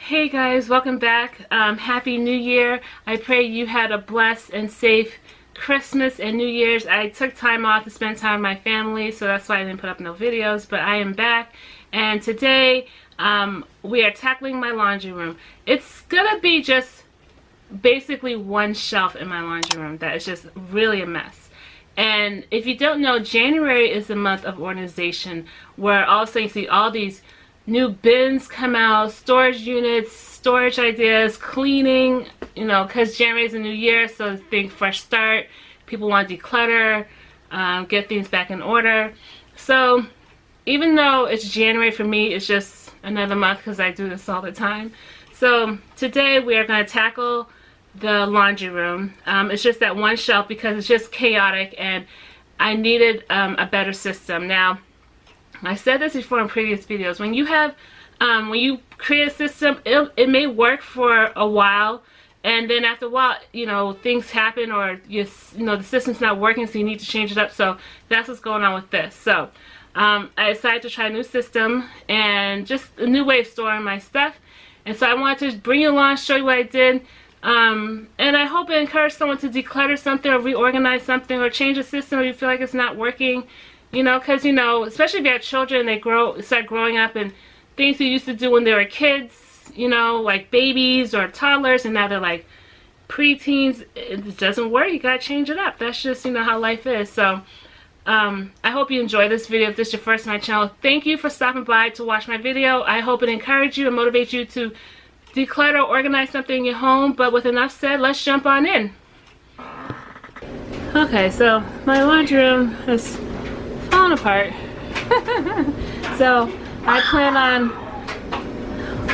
Hey guys, welcome back. Happy New Year. I pray you had a blessed and safe Christmas and New Year's. I took time off to spend time with my family, so that's why I didn't put up no videos, but I am back. And today we are tackling my laundry room. It's gonna be just basically one shelf in my laundry room that is just really a mess. And if you don't know, January is the month of organization, where all of a sudden you see all these new bins come out, storage units, storage ideas, cleaning, you know, because January is a new year, so think fresh start. People want to declutter, get things back in order. So even though it's January, for me, it's just another month because I do this all the time. So today we are going to tackle the laundry room. It's just that one shelf because it's just chaotic and I needed a better system. Now, I said this before in previous videos. When you have, when you create a system, it may work for a while, and then after a while, you know, things happen, or you know the system's not working, so you need to change it up. So that's what's going on with this. So I decided to try a new system and just a new way of storing my stuff. And so I wanted to bring you along, show you what I did, and I hope it encourages someone to declutter something or reorganize something or change a system if you feel like it's not working. You know, because, you know, especially if you have children, they start growing up, and things you used to do when they were kids, you know, like babies or toddlers, and now they're like preteens. It doesn't work. You gotta change it up. That's just, you know, how life is. So I hope you enjoy this video. If this is your first on my channel, thank you for stopping by to watch my video. I hope it encourages you and motivates you to declutter, organize something in your home. But with enough said, let's jump on in. Okay, so my laundry room is falling apart. So I plan on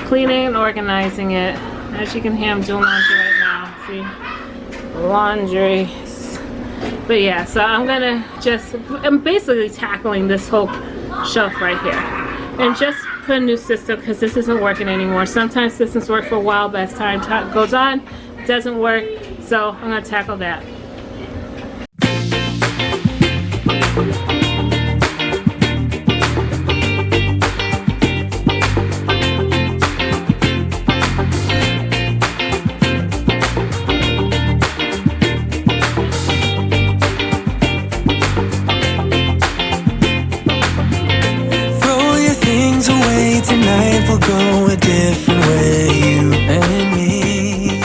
cleaning and organizing it. As you can hear, I'm doing laundry right now. See, laundry. But yeah, so I'm basically tackling this whole shelf right here and just put a new system because this isn't working anymore. Sometimes systems work for a while, but as time goes on, it doesn't work. So I'm gonna tackle that. Tonight we'll go a different way, you and me.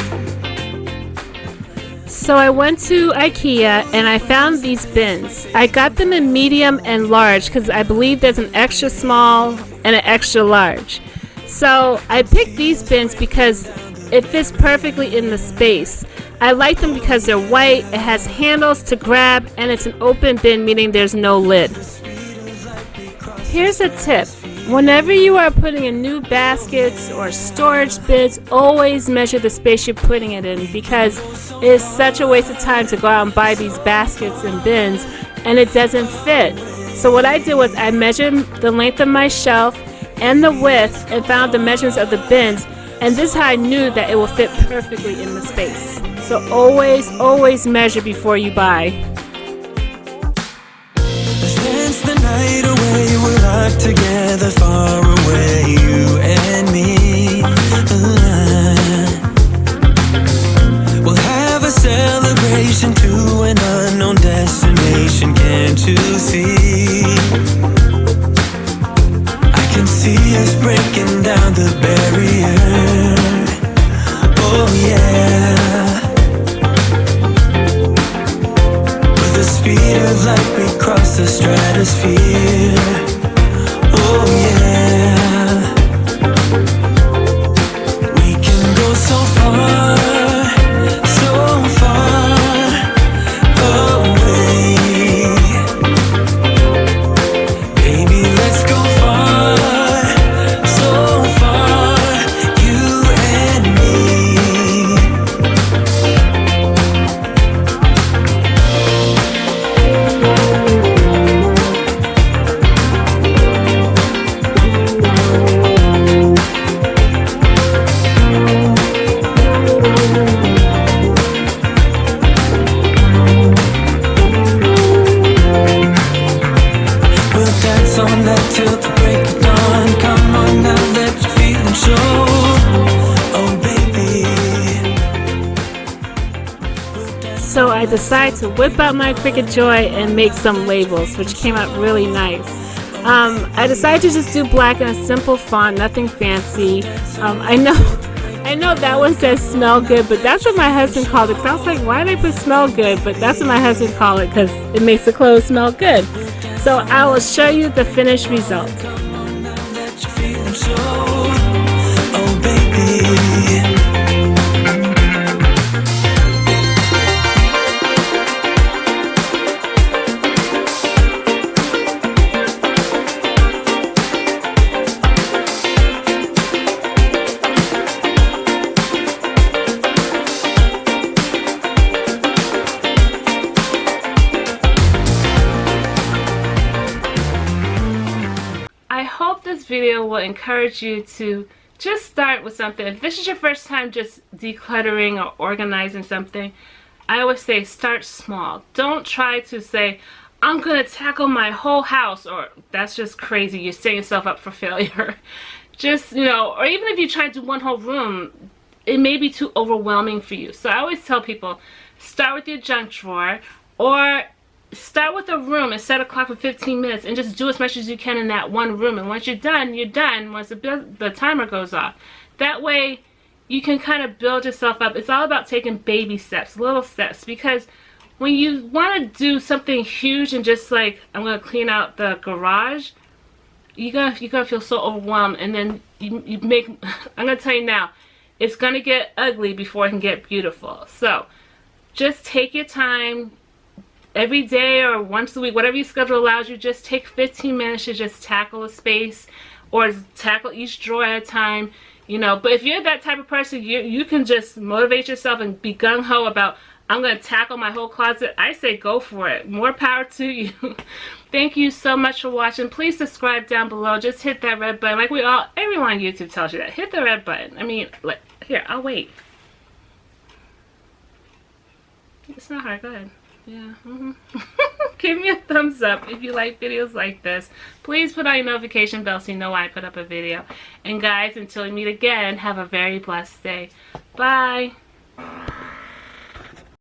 So I went to IKEA and I found these bins. I got them in medium and large because I believe there's an extra small and an extra large. So I picked these bins because it fits perfectly in the space. I like them because they're white, it has handles to grab, and it's an open bin, meaning there's no lid. Here's a tip. Whenever you are putting in new baskets or storage bins, always measure the space you're putting it in, because it's such a waste of time to go out and buy these baskets and bins and it doesn't fit. So what I did was I measured the length of my shelf and the width and found the measurements of the bins, and this is how I knew that it will fit perfectly in the space. So always measure before you buy. Dance the night away, we're locked together, far away, you and me. We'll have a celebration to an unknown destination, can't you see? I can see us breaking down the barrier. Oh yeah. With the speed of light we cross the stratosphere. Oh yeah. We can go so far, so far away. Baby, let's go far, so far, you and me. I decided to whip out my Cricut Joy and make some labels, which came out really nice. I decided to just do black in a simple font, nothing fancy. I know that one says smell good, but that's what my husband called it. Cause I was like, why did they put smell good? But that's what my husband called it because it makes the clothes smell good. So I will show you the finished result. Oh baby, I hope this video will encourage you to just start with something. If this is your first time just decluttering or organizing something, I always say start small. Don't try to say, I'm going to tackle my whole house, or that's just crazy. You're setting yourself up for failure. Just, you know, or even if you try to do one whole room, it may be too overwhelming for you. So I always tell people, start with your junk drawer, or start with a room and set a clock for 15 minutes and just do as much as you can in that one room. And once you're done, you're done once the timer goes off. That way, you can kind of build yourself up. It's all about taking baby steps, little steps, because when you want to do something huge and just like, I'm going to clean out the garage, you're gonna feel so overwhelmed, and then you make, I'm going to tell you now, it's going to get ugly before it can get beautiful. So, just take your time. Every day or once a week, whatever your schedule allows you, just take 15 minutes to just tackle a space or tackle each drawer at a time, you know. But if you're that type of person, you can just motivate yourself and be gung-ho about, I'm going to tackle my whole closet. I say go for it. More power to you. Thank you so much for watching. Please subscribe down below. Just hit that red button. Like everyone on YouTube tells you that. Hit the red button. I mean, like, here, I'll wait. It's not hard. Go ahead. Yeah. Give me a thumbs up if you like videos like this. Please put on your notification bell so you know when I put up a video. And guys, until we meet again, have a very blessed day. Bye.